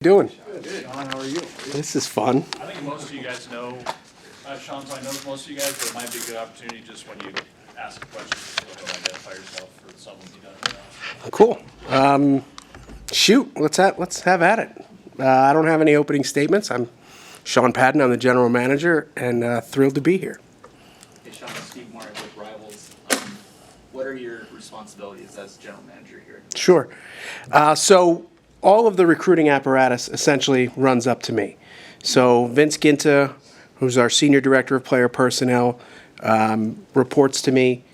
Doing? Good. Sean, how are you? This is fun. I think most of you guys know, Sean probably knows most of you guys, but it might be a good opportunity just when you ask a question, just go ahead and identify yourself for someone you don't know. Cool. Shoot, let's have at it. I don't have any opening statements. I'm Sean Padden. I'm the general manager, and thrilled to be here. Hey, Sean, Steve Martin with Rivals. What are your responsibilities as general manager here? Sure. So all of the recruiting apparatus essentially runs up to me. So Vince Ginta, who's our senior director of player personnel, reports to me.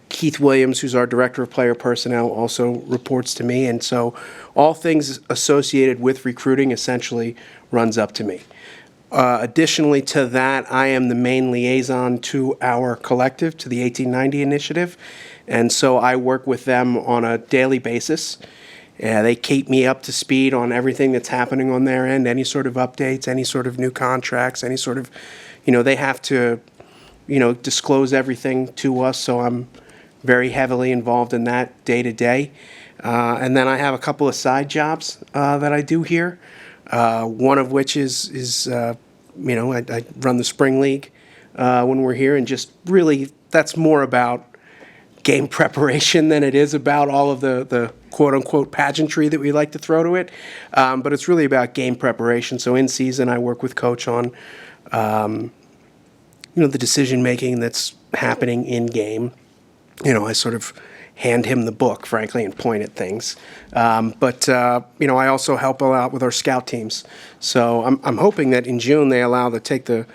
Keith Williams, who's our director of player personnel, also reports to me. And so all things associated with recruiting essentially runs up to me. Additionally to that, I am the main liaison to our collective, to the 1890 initiative. And so I work with them on a daily basis. They keep me up to speed on everything that's happening on their end, any sort of updates, any sort of new contracts, any sort of, they have to, disclose everything to us. So I'm very heavily involved in that day to day. And then I have a couple of side jobs that I do here. One of which is I run the spring league when we're here, and just really that's more about game preparation than it is about all of the quote-unquote pageantry that we like to throw to it. But it's really about game preparation. So in season, I work with Coach on, the decision-making that's happening in game. I sort of hand him the book, frankly, and point at things. But I also help a lot with our scout teams. So I'm hoping that in June they allow to take the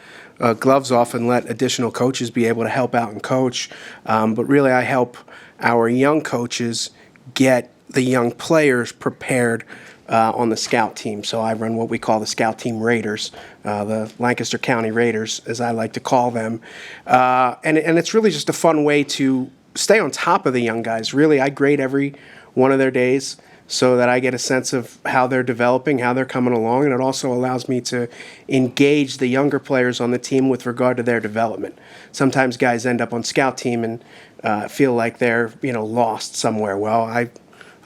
gloves off and let additional coaches be able to help out and coach. But really, I help our young coaches get the young players prepared on the scout team. So I run what we call the scout team Raiders, the Lancaster County Raiders, as I like to call them. And it's really just a fun way to stay on top of the young guys. Really, I grade every one of their days so that I get a sense of how they're developing, how they're coming along, and it also allows me to engage the younger players on the team with regard to their development. Sometimes guys end up on scout team and feel like they're lost somewhere. Well,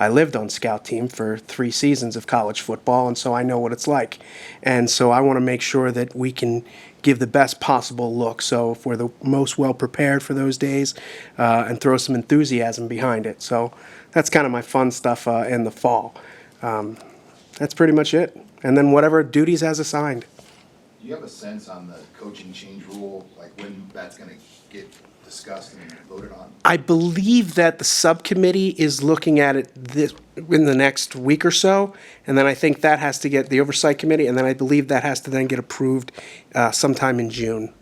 I lived on scout team for 3 seasons of college football, and so I know what it's like. And so I want to make sure that we can give the best possible look. So if we're the most well prepared for those days, and throw some enthusiasm behind it. So that's kind of my fun stuff in the fall. That's pretty much it. And then whatever duties as assigned. Do you have a sense on the coaching change rule, like when that's going to get discussed and voted on? I believe that the subcommittee is looking at it in the next week or so, and then I think that has to get the oversight committee, and then I believe that has to then get approved sometime in June.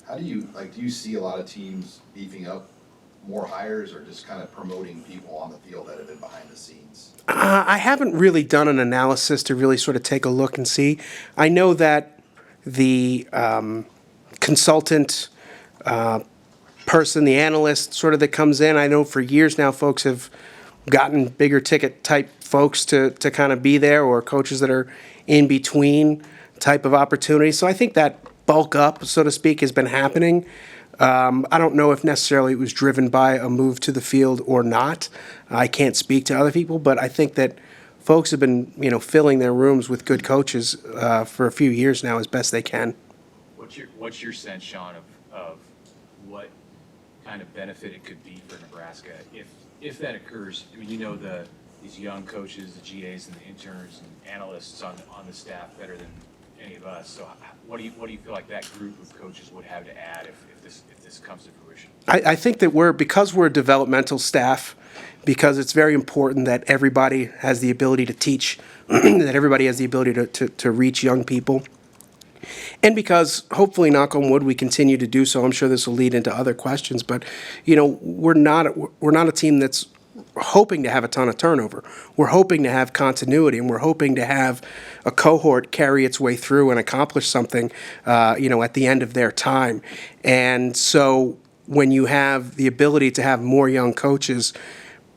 How do you see a lot of teams beefing up more hires or just kind of promoting people on the field that have been behind the scenes? I haven't really done an analysis to really sort of take a look and see. I know that the consultant person, the analyst sort of that comes in, I know for years now folks have gotten bigger ticket type folks to kind of be there, or coaches that are in between type of opportunities. So I think that bulk up, so to speak, has been happening. I don't know if necessarily it was driven by a move to the field or not. I can't speak to other people, but I think that folks have been, filling their rooms with good coaches for a few years now as best they can. What's your sense, Sean, of what kind of benefit it could be for Nebraska if that occurs? I mean, these young coaches, the GAs and the interns and analysts on the staff better than any of us. So what do you feel like that group of coaches would have to add if this comes to fruition? I think that because we're a developmental staff, because it's very important that everybody has the ability to teach, that everybody has the ability to reach young people. And because, hopefully, knock on wood, we continue to do so. I'm sure this will lead into other questions, but we're not a team that's hoping to have a ton of turnover. We're hoping to have continuity, and we're hoping to have a cohort carry its way through and accomplish something, at the end of their time. And so when you have the ability to have more young coaches,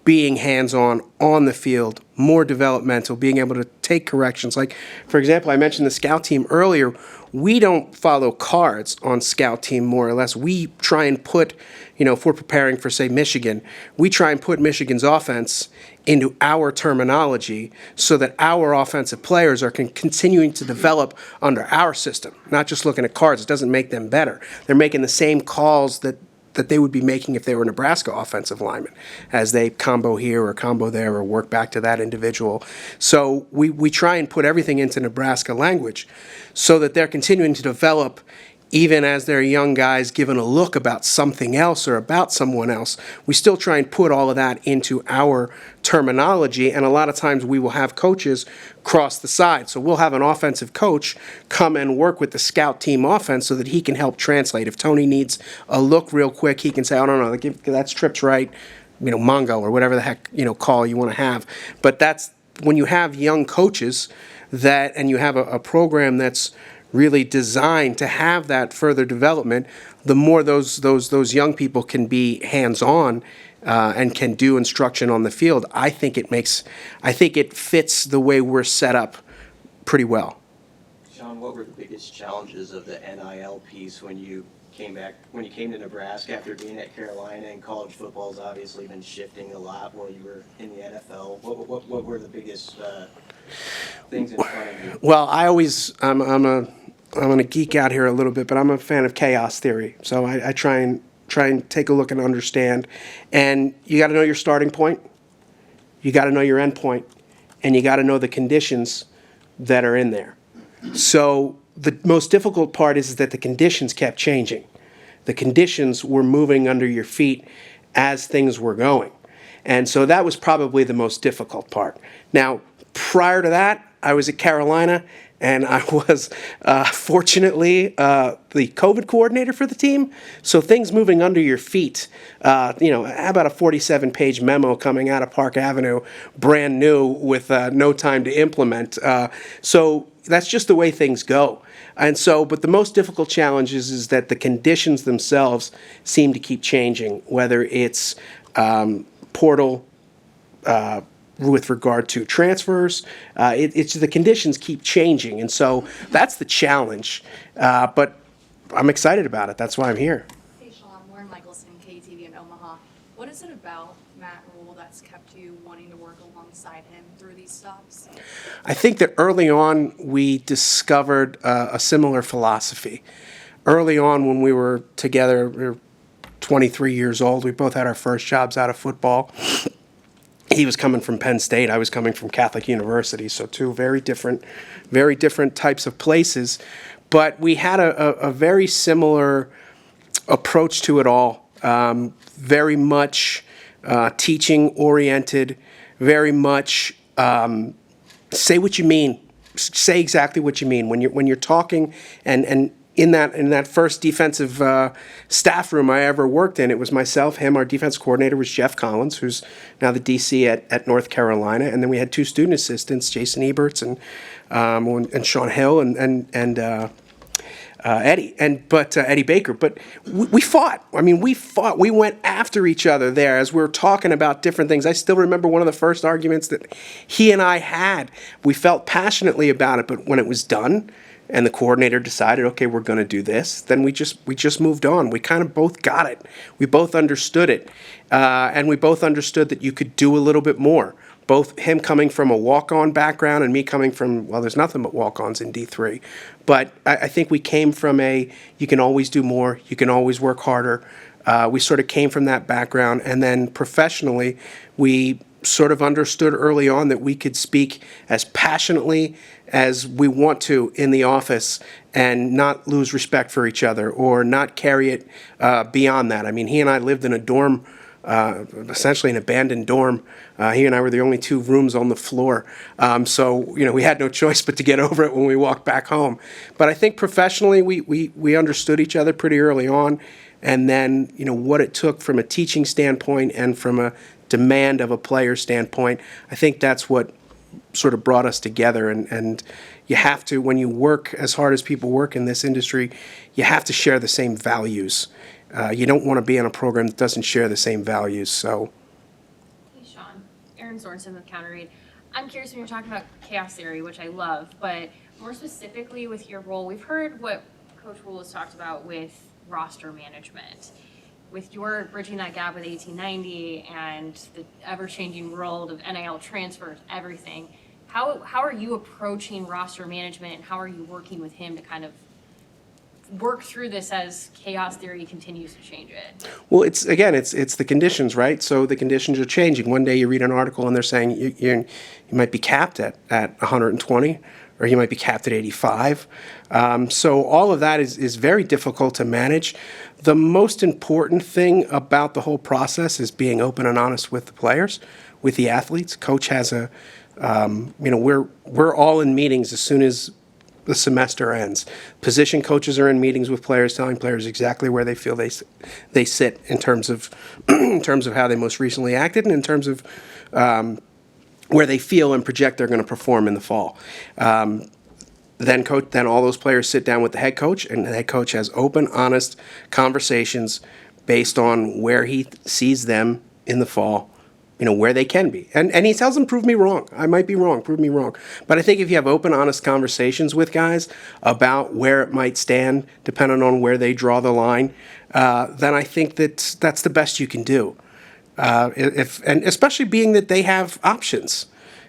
being hands-on on the field, more developmental, being able to take corrections. Like, for example, I mentioned the scout team earlier. We don't follow cards on scout team, more or less. We try and put, if we're preparing for, say, Michigan, we try and put Michigan's offense into our terminology so that our offensive players are continuing to develop under our system, not just looking at cards. It doesn't make them better. They're making the same calls that they would be making if they were Nebraska offensive linemen, as they combo here or combo there or work back to that individual. So we try and put everything into Nebraska language so that they're continuing to develop even as they're young guys given a look about something else or about someone else. We still try and put all of that into our terminology, and a lot of times we will have coaches cross the side. So we'll have an offensive coach come and work with the scout team offense so that he can help translate. If Tony needs a look real quick, he can say, oh, no, that's trips right, Mongo, or whatever the heck, call you want to have. But that's when you have young coaches and you have a program that's really designed to have that further development, the more those young people can be hands-on and can do instruction on the field. I think it fits the way we're set up pretty well. Sean, what were the biggest challenges of the NIL piece when you came to Nebraska after being at Carolina, and college football's obviously been shifting a lot while you were in the NFL? What were the biggest things in front of you? Well, I'm going to geek out here a little bit, but I'm a fan of chaos theory. So I try and take a look and understand. And you got to know your starting point, you got to know your end point, and you got to know the conditions that are in there. So the most difficult part is that the conditions kept changing. The conditions were moving under your feet as things were going. And so that was probably the most difficult part. Now, prior to that, I was at Carolina, and I was fortunately the COVID coordinator for the team. So things moving under your feet, how about a 47-page memo coming out of Park Avenue, brand new with no time to implement. So that's just the way things go. And so, but the most difficult challenge is that the conditions themselves seem to keep changing, whether it's portal, with regard to transfers. It's the conditions keep changing, and so that's the challenge. But I'm excited about it. That's why I'm here. Hey Sean, Lauren Michelson, KTV in Omaha. What is it about Matt Rhule that's kept you wanting to work alongside him through these stops? I think that early on we discovered a similar philosophy. Early on when we were together, we were 23 years old. We both had our first jobs out of football. He was coming from Penn State. I was coming from Catholic University. So two very different types of places. But we had a very similar approach to it all. Very much teaching oriented. Very much say what you mean. Say exactly what you mean when you're talking. And in that first defensive staff room I ever worked in, it was myself, him. Our defense coordinator was Jeff Collins, who's now the DC at North Carolina, and then we had two student assistants, Jason Eberts and Sean Hill and Eddie Eddie Baker. But we fought. We fought. We went after each other there as we were talking about different things. I still remember one of the first arguments that he and I had. We felt passionately about it, but when it was done, and the coordinator decided, okay, we're going to do this, then we just moved on. We kind of both got it. We both understood it. And we both understood that you could do a little bit more. Both him coming from a walk-on background and me coming from, well, there's nothing but walk-ons in D3. But I think we came from you can always do more, you can always work harder. We sort of came from that background. And then professionally, we sort of understood early on that we could speak as passionately as we want to in the office and not lose respect for each other or not carry it beyond that. He and I lived in a dorm, essentially an abandoned dorm. He and I were the only two rooms on the floor. So we had no choice but to get over it when we walked back home. But I think professionally we understood each other pretty early on. And then, what it took from a teaching standpoint and from a demand of a player standpoint, I think that's what sort of brought us together. And you have to, when you work as hard as people work in this industry, you have to share the same values. You don't want to be in a program that doesn't share the same values. So, Hey Sean, Aaron Sorensen with Counter Read. I'm curious when you're talking about chaos theory, which I love, but more specifically with your role, we've heard what Coach Rhule has talked about with roster management. With your bridging that gap with 1890 and the ever-changing world of NIL transfers, everything, how are you approaching roster management, and how are you working with him to kind of work through this as chaos theory continues to change it? Well, it's the conditions, right? So the conditions are changing. One day you read an article and they're saying you might be capped at 120, or you might be capped at 85. So all of that is very difficult to manage. The most important thing about the whole process is being open and honest with the players, with the athletes. Coach has we're all in meetings as soon as the semester ends. Position coaches are in meetings with players, telling players exactly where they feel they sit in terms of how they most recently acted, and in terms of where they feel and project they're going to perform in the fall. Then all those players sit down with the head coach, and the head coach has open, honest conversations based on where he sees them in the fall, where they can be. And he tells them, prove me wrong. I might be wrong, prove me wrong. But I think if you have open, honest conversations with guys about where it might stand, depending on where they draw the line, then I think that's the best you can do. And especially being that they have options.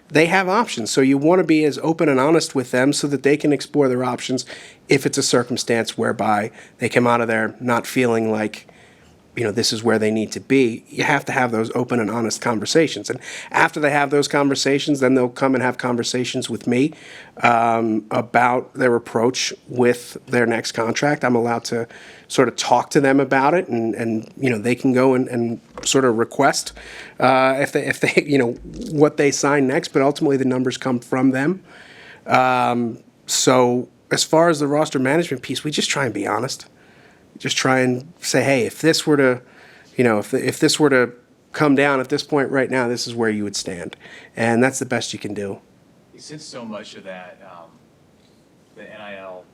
They have options, so you want to be as open and honest with them so that they can explore their options if it's a circumstance whereby they come out of there not feeling like, this is where they need to be. You have to have those open and honest conversations. And after they have those conversations, then they'll come and have conversations with me about their approach with their next contract. I'm allowed to sort of talk to them about it, and they can go and sort of request if they what they sign next, but ultimately the numbers come from them. So as far as the roster management piece, we just try and be honest. Just try and say, hey, if this were to, if this were to come down at this point right now, this is where you would stand, and that's the best you can do. Since so much of that, the NIL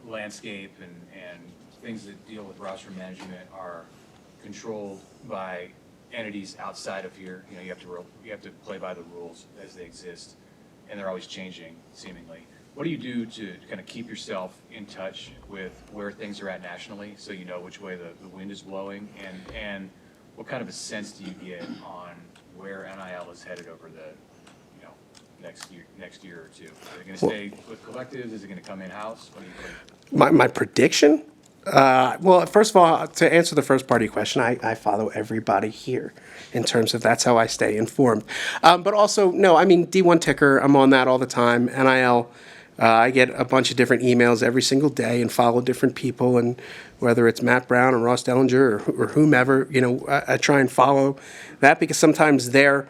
landscape and things that deal with roster management are controlled by entities outside of here, you have to play by the rules as they exist, and they're always changing, seemingly. What do you do to kind of keep yourself in touch with where things are at nationally, so you know which way the wind is blowing, and what kind of a sense do you get on where NIL is headed over the next year or two? Is it going to stay with collectives? Is it going to come in-house? What do you think? My prediction? Well, first of all, to answer the first part of your question, I follow everybody here in terms of that's how I stay informed. But also, no, D1 Ticker, I'm on that all the time. NIL, I get a bunch of different emails every single day and follow different people, and whether it's Matt Brown or Ross Dellinger or whomever, I try and follow that, because sometimes they're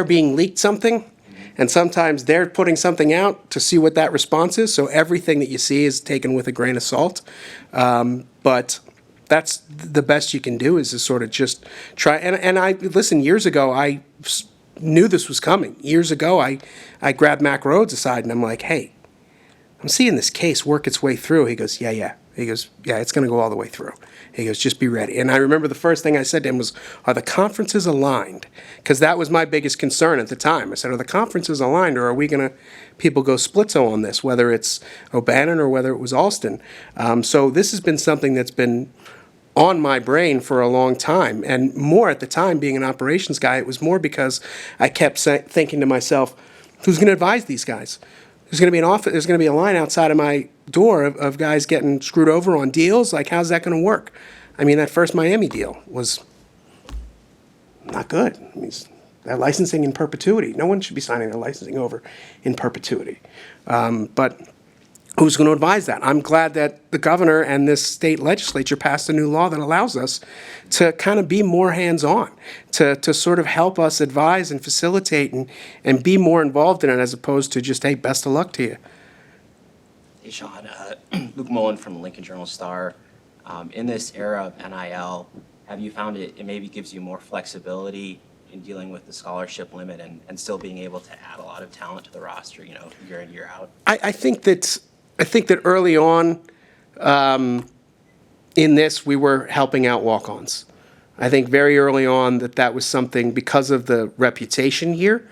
being leaked something, and sometimes they're putting something out to see what that response is. So everything that you see is taken with a grain of salt. But that's the best you can do, is to sort of just try. And I listen, years ago, I knew this was coming. Years ago, I grabbed Mac Rhodes aside and I'm like, hey, I'm seeing this case work its way through. He goes, yeah. He goes, yeah, it's going to go all the way through. He goes, just be ready. And I remember the first thing I said to him was, are the conferences aligned? Because that was my biggest concern at the time. I said, are the conferences aligned, or are we going to, people go splitzo on this, whether it's O'Bannon or whether it was Alston? So this has been something that's been on my brain for a long time, and more at the time, being an operations guy, it was more because I kept thinking to myself, who's going to advise these guys? There's going to be a line outside of my door of guys getting screwed over on deals. Like, how's that going to work? That first Miami deal was not good. They're licensing in perpetuity. No one should be signing their licensing over in perpetuity. But who's going to advise that? I'm glad that the governor and this state legislature passed a new law that allows us to kind of be more hands-on, to sort of help us advise and facilitate and be more involved in it, as opposed to just, hey, best of luck to you. Hey, Sean, Luke Mullen from Lincoln Journal-Star. In this era of NIL, have you found it maybe gives you more flexibility in dealing with the scholarship limit and still being able to add a lot of talent to the roster, year in, year out? I think that early on in this, we were helping out walk-ons. I think very early on that was something because of the reputation here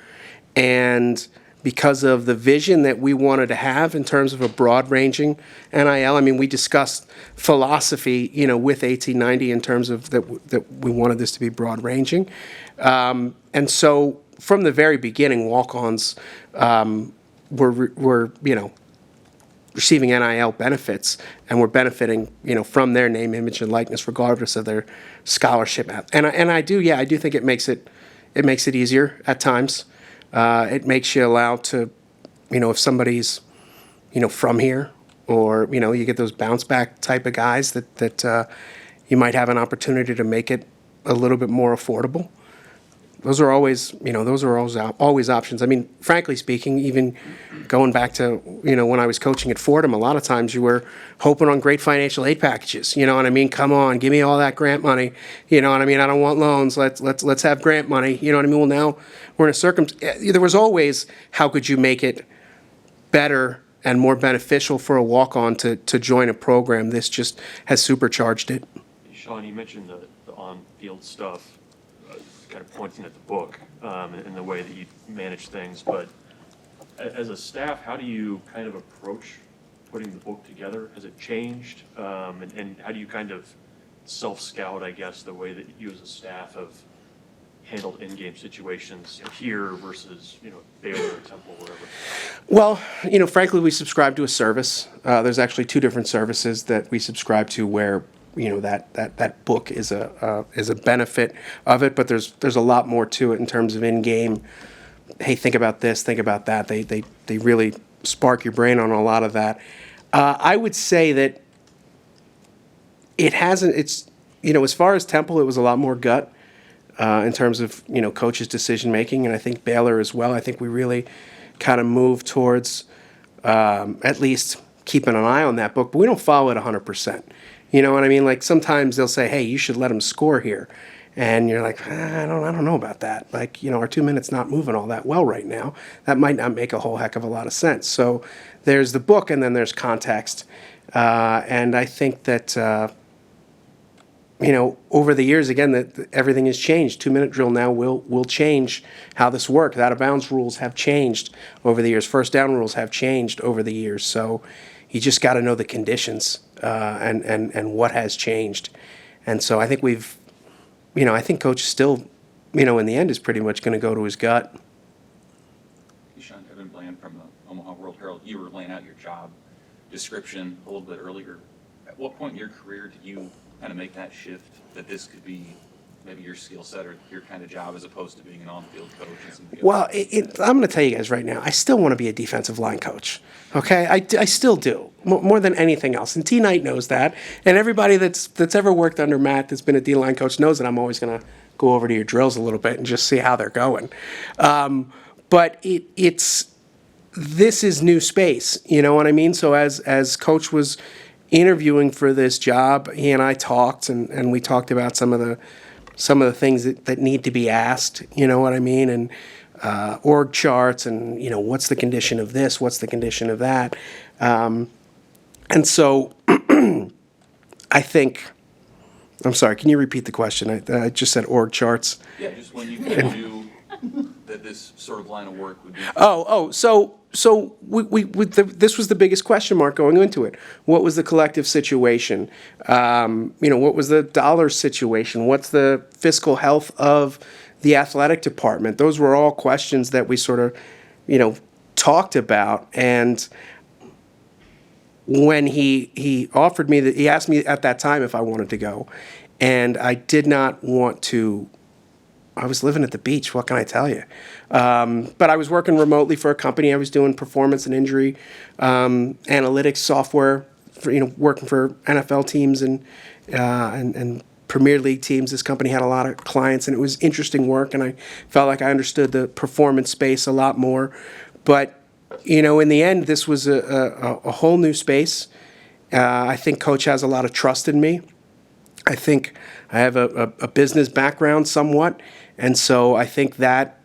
and because of the vision that we wanted to have in terms of a broad-ranging NIL. I mean, we discussed philosophy, with 1890 in terms of that we wanted this to be broad-ranging. And so from the very beginning, walk-ons were receiving NIL benefits and were benefiting, from their name, image, and likeness, regardless of their scholarship. And I do think it makes it easier at times. It makes you allowed to, if somebody's, from here, or you get those bounce back type of guys that you might have an opportunity to make it a little bit more affordable. Those are always options. I mean, frankly speaking, even going back to, when I was coaching at Fordham, a lot of times you were hoping on great financial aid packages. You know what I mean? Come on, give me all that grant money. You know what I mean? I don't want loans. Let's have grant money. You know what I mean? Well, now we're in a there was always, how could you make it better and more beneficial for a walk-on to join a program? This just has supercharged it. Sean, you mentioned the on-field stuff. Kind of pointing at the book and the way that you manage things, but as a staff, how do you kind of approach putting the book together? Has it changed? And how do you kind of self-scout, I guess, the way that you as a staff have handled in-game situations here versus, Baylor or Temple, whatever? Well, frankly, we subscribe to a service. There's actually two different services that we subscribe to where that book is a benefit of it, but there's a lot more to it in terms of in-game. Hey, think about this, think about that. They really spark your brain on a lot of that. I would say that it hasn't. It's as far as Temple, it was a lot more gut in terms of coaches' decision making, and I think Baylor as well. I think we really kind of moved towards at least keeping an eye on that book, but we don't follow it 100%. You know what I mean? Like sometimes they'll say, "Hey, you should let him score here," and you're like, "I don't know about that." Like our 2 minutes not moving all that well right now. That might not make a whole heck of a lot of sense. So there's the book, and then there's context, and I think that over the years, again, that everything has changed. 2-minute drill now will change how this works. Out of bounds rules have changed over the years. First down rules have changed over the years. So you just got to know the conditions and what has changed. And so I think I think Coach still, in the end is pretty much going to go to his gut. Sean, Evan Bland from the Omaha World Herald. You were laying out your job description a little bit earlier. At what point in your career did you kind of make that shift that this could be maybe your skill set or your kind of job as opposed to being an on-field coach? Well, I'm going to tell you guys right now, I still want to be a defensive line coach. Okay, I still do, more than anything else. And T. Knight knows that. And everybody that's ever worked under Matt that's been a D-line coach knows that I'm always going to go over to your drills a little bit and just see how they're going. But this is new space, you know what I mean? So as Coach was interviewing for this job, he and I talked, and we talked about some of the things that need to be asked, you know what I mean? And org charts and, what's the condition of this, what's the condition of that. And so I think, I'm sorry, can you repeat the question? I just said org charts. Yeah, just when you kind of knew that this sort of line of work would be. So this was the biggest question mark going into it. What was the collective situation? What was the dollar situation? What's the fiscal health of the athletic department? Those were all questions that we sort of, talked about. And when he offered me he asked me at that time if I wanted to go, and I did not want to. I was living at the beach. What can I tell you? But I was working remotely for a company. I was doing performance and injury analytics software, working for NFL teams and Premier League teams. This company had a lot of clients, and it was interesting work. And I felt like I understood the performance space a lot more. But in the end, this was a whole new space. I think Coach has a lot of trust in me. I think I have a business background somewhat, and so I think that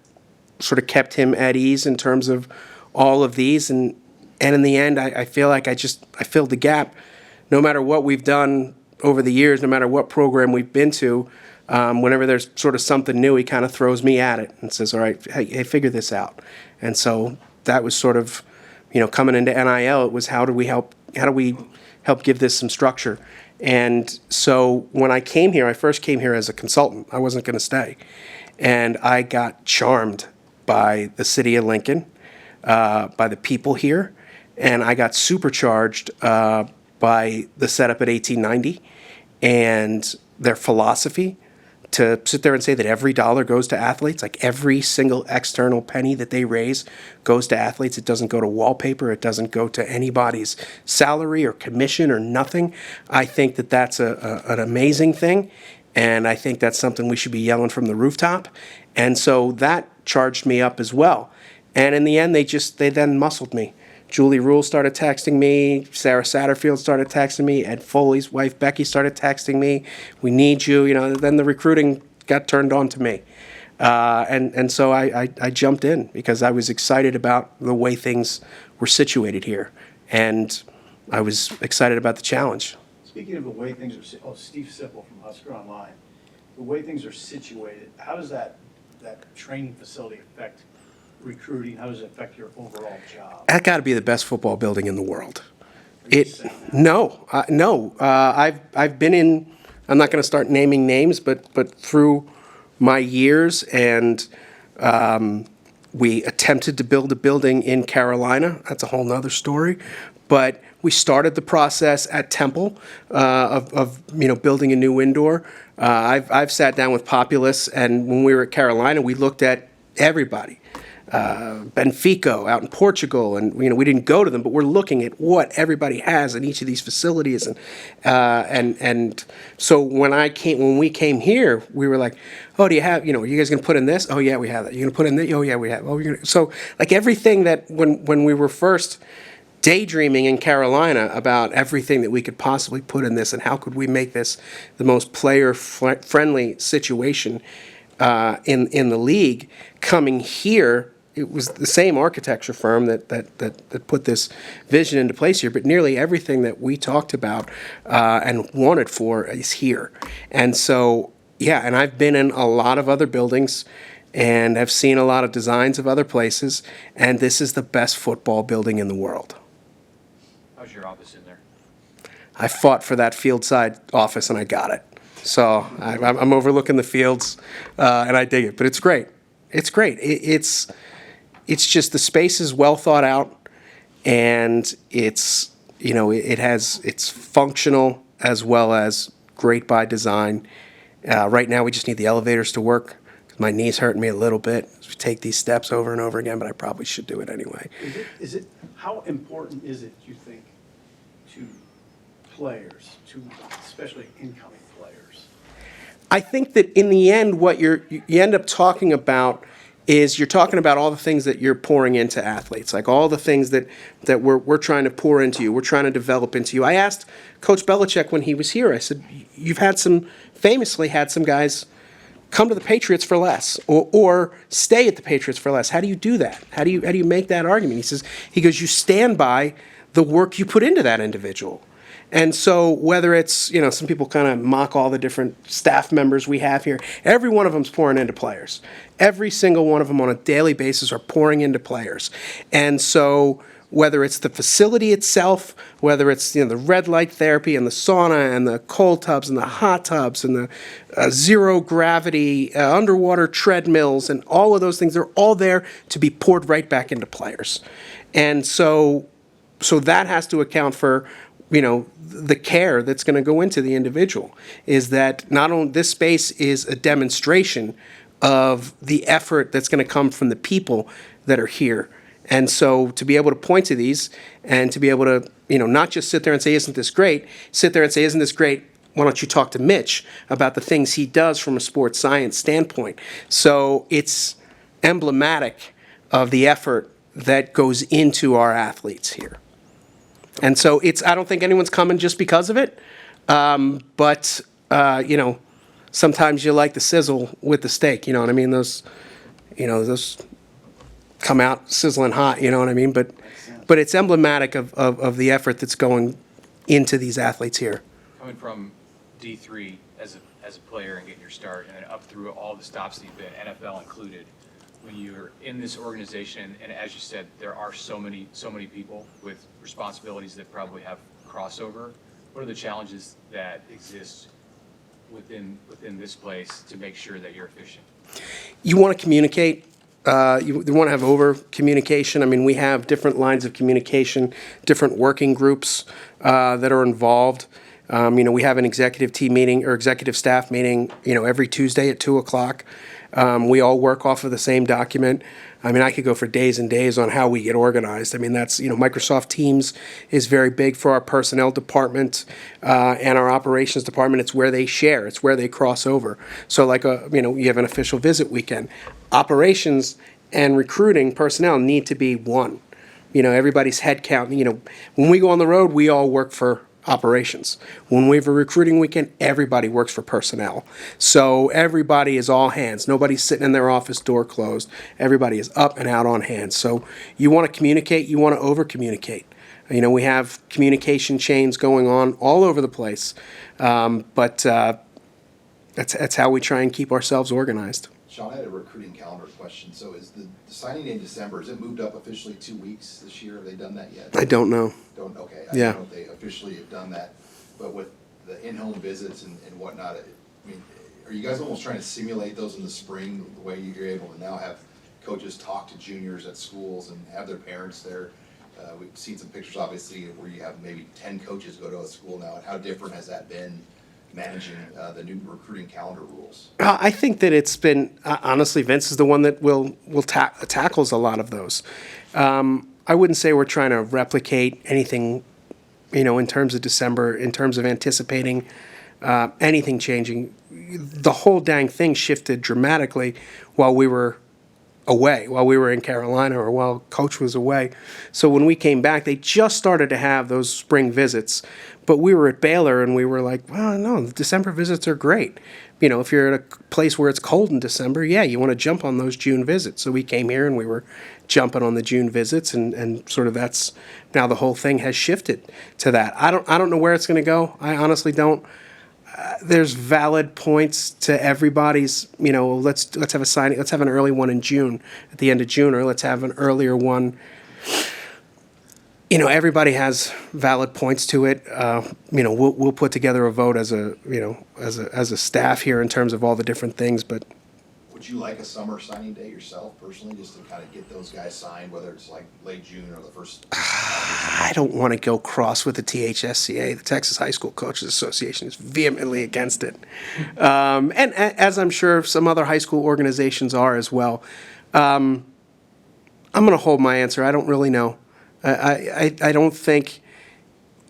sort of kept him at ease in terms of all of these. And in the end, I feel like I filled the gap. No matter what we've done over the years, no matter what program we've been to, Whenever there's sort of something new, he kind of throws me at it and says, all right, hey, figure this out. And so that was sort of, coming into NIL, it was how do we help give this some structure? And so when I came here, I first came here as a consultant. I wasn't going to stay. And I got charmed by the city of Lincoln, by the people here, and I got supercharged by the setup at 1890 and their philosophy to sit there and say that every dollar goes to athletes, like every single external penny that they raise goes to athletes. It doesn't go to wallpaper. It doesn't go to anybody's salary or commission or nothing. I think that that's an amazing thing, and I think that's something we should be yelling from the rooftop. And so that charged me up as well. And in the end, they then muscled me. Rhule started texting me. Sarah Satterfield started texting me. Ed Foley's wife, Becky, started texting me. We need you. Then the recruiting got turned on to me. And so I jumped in because I was excited about the way things were situated here. And I was excited about the challenge. Speaking of the way things are, Steve Sipple from Husker Online, the way things are situated, how does that training facility affect recruiting? How does it affect your overall job? That got to be the best football building in the world. I've been in. I'm not going to start naming names, but through my years, and we attempted to build a building in Carolina. That's a whole nother story. But we started the process at Temple of building a new indoor. I've sat down with Populous, and when we were at Carolina, we looked at everybody. Benfica out in Portugal, and we didn't go to them, but we're looking at what everybody has in each of these facilities, and so when we came here, we were like, oh, do you have, are you guys gonna put in this? Oh yeah, we have that. You're gonna put in that? Oh yeah, we have. Oh, you're gonna. So like everything that when we were first daydreaming in Carolina about everything that we could possibly put in this, and how could we make this the most player-friendly situation in the league, coming here. It was the same architecture firm that put this vision into place here, but nearly everything that we talked about and wanted for is here. And so, yeah, and I've been in a lot of other buildings and have seen a lot of designs of other places, and this is the best football building in the world. How's your office in there? I fought for that field side office and I got it. So I'm overlooking the fields, and I dig it. But it's great. It's great. It's just the space is well thought out, and it's functional as well as great by design. Right now, we just need the elevators to work. My knee's hurting me a little bit as we take these steps over and over again, but I probably should do it anyway. How important is it, you think, to players, especially incoming players? I think that in the end, what you end up talking about is you're talking about all the things that you're pouring into athletes, like all the things that we're trying to pour into you, we're trying to develop into you. I asked Coach Belichick when he was here, I said, you've famously had some guys come to the Patriots for less or stay at the Patriots for less. How do you do that? How do you make that argument? He goes, you stand by the work you put into that individual. And so whether it's, some people kind of mock all the different staff members we have here, every one of them's pouring into players. Every single one of them on a daily basis are pouring into players. And so whether it's the facility itself, whether it's the red light therapy and the sauna and the cold tubs and the hot tubs and the zero gravity underwater treadmills and all of those things, they're all there to be poured right back into players. And so that has to account for the care that's going to go into the individual. Is that not only this space is a demonstration of the effort that's going to come from the people that are here. And so to be able to point to these and to be able to, not just sit there and say, isn't this great? Sit there and say, isn't this great? Why don't you talk to Mitch about the things he does from a sports science standpoint? So it's emblematic of the effort that goes into our athletes here. And so I don't think anyone's coming just because of it. But sometimes you like the sizzle with the steak, you know what I mean? Those come out sizzling hot, you know what I mean? But it's emblematic of the effort that's going into these athletes here. Coming from D3 as as a player and getting your start, and then up through all the stops that you've been, NFL included, when you're in this organization, and as you said, there are so many people with responsibilities that probably have crossover. What are the challenges that exist within this place to make sure that you're efficient? You want to communicate. You want to have over communication. I mean, we have different lines of communication, different working groups that are involved. We have an executive team meeting or executive staff meeting, every Tuesday at 2:00. We all work off of the same document. I mean, I could go for days and days on how we get organized. I mean, that's, Microsoft Teams is very big for our personnel department and our operations department. It's where they share. It's where they cross over. So like, you have an official visit weekend. Operations and recruiting personnel need to be one. Everybody's head count. When we go on the road, we all work for operations. When we have a recruiting weekend, everybody works for personnel. So everybody is all hands. Nobody's sitting in their office door closed. Everybody is up and out on hands. So you want to communicate, you want to over communicate. We have communication chains going on all over the place. But that's how we try and keep ourselves organized. Sean, I had a recruiting calendar question. So is the signing day in December, is it moved up officially 2 weeks this year? Have they done that yet? I don't know. Okay. I Yeah. don't know if they officially have done that. But with the in-home visits and whatnot, are you guys almost trying to simulate those in the spring, the way you're able to now have coaches talk to juniors at schools and have their parents there? We've seen some pictures, obviously, where you have maybe 10 coaches go to a school now. And how different has that been managing the new recruiting calendar rules? I think that it's been, honestly, Vince is the one that will tackles a lot of those. I wouldn't say we're trying to replicate anything, in terms of December, in terms of anticipating anything changing. The whole dang thing shifted dramatically while we were away, while we were in Carolina or while Coach was away. So when we came back, they just started to have those spring visits. But we were at Baylor and we were like, well, no, the December visits are great. If you're at a place where it's cold in December, yeah, you want to jump on those June visits. So we came here and we were jumping on the June visits, and sort of that's now the whole thing has shifted to that. I don't know where it's going to go. I honestly don't. There's valid points to everybody's. Let's have a signing. Let's have an early one in June, at the end of June, or let's have an earlier one. Everybody has valid points to it. We'll put together a vote as a staff here in terms of all the different things. But Would you like a summer signing day yourself personally, just to kind of get those guys signed, whether it's like late June or the first? I don't want to go cross with the THSCA. The Texas High School Coaches Association is vehemently against it. And as I'm sure some other high school organizations are as well. I'm going to hold my answer. I don't really know. I don't think.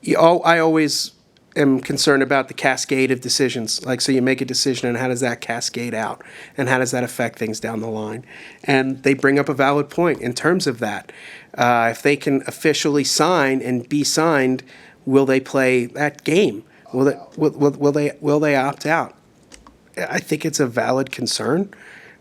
I always am concerned about the cascade of decisions. Like, so you make a decision, and how does that cascade out, and how does that affect things down the line? And they bring up a valid point in terms of that. If they can officially sign and be signed, will they play that game? Will they opt out? I think it's a valid concern.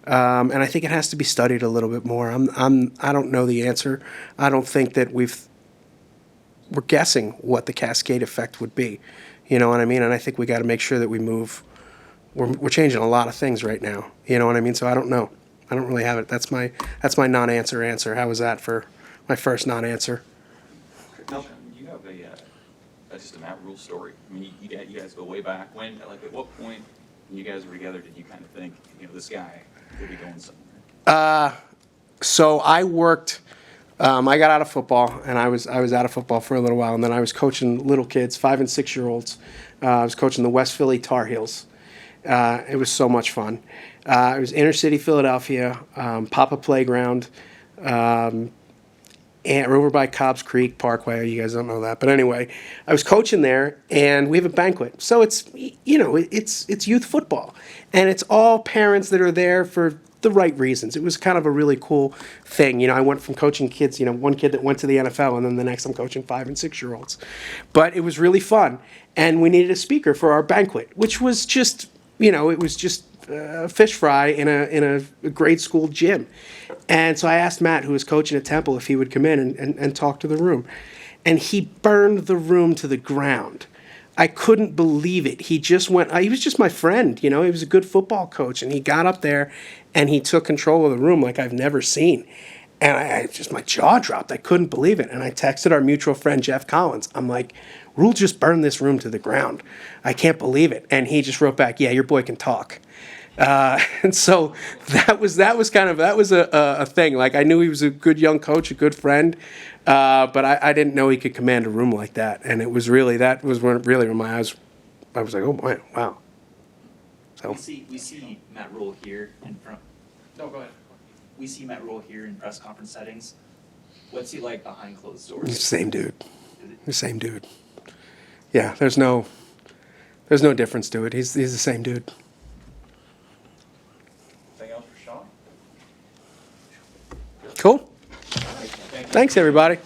And I think it has to be studied a little bit more. I don't know the answer. I don't think that we're guessing what the cascade effect would be. You know what I mean? And I think we got to make sure that we move. We're changing a lot of things right now. You know what I mean? So I don't know. I don't really have it. That's my non-answer answer. How was that for my first non-answer? You have just a Matt Rhule story. I mean, you guys go way back. At what point when you guys were together did you kind of think, this guy could be going somewhere? So I worked. I got out of football, and I was out of football for a little while, and then I was coaching little kids, 5 and 6 year olds. I was coaching the West Philly Tar Heels. It was so much fun. It was inner city Philadelphia, Papa Playground, and over by Cobbs Creek Parkway. You guys don't know that, but anyway, I was coaching there, and we have a banquet. So it's it's youth football, and it's all parents that are there for the right reasons. It was kind of a really cool thing. I went from coaching kids, one kid that went to the NFL, and then the next I'm coaching 5 and 6 year olds. But it was really fun. And we needed a speaker for our banquet, which was just, it was just a fish fry in a grade school gym. And so I asked Matt, who was coaching at Temple, if he would come in and talk to the room. And he burned the room to the ground. I couldn't believe it. He just went, he was just my friend, you know, he was a good football coach, and he got up there and he took control of the room like I've never seen. And I just, my jaw dropped. I couldn't believe it. And I texted our mutual friend, Jeff Collins. I'm like, Rhule just burned this room to the ground. I can't believe it. And he just wrote back, yeah, your boy can talk. And so that was a thing. Like, I knew he was a good young coach, a good friend, but I didn't know he could command a room like that. And it was really, that was when my eyes, I was like, oh boy, wow. So We see Matt Rhule here in front. No, go ahead. We see Matt Rhule here in press conference settings. What's he like behind closed he's doors? the same dude. The same dude. Yeah, there's no difference to it. He's the same dude. Anything else for Sean? Cool. Thanks, everybody.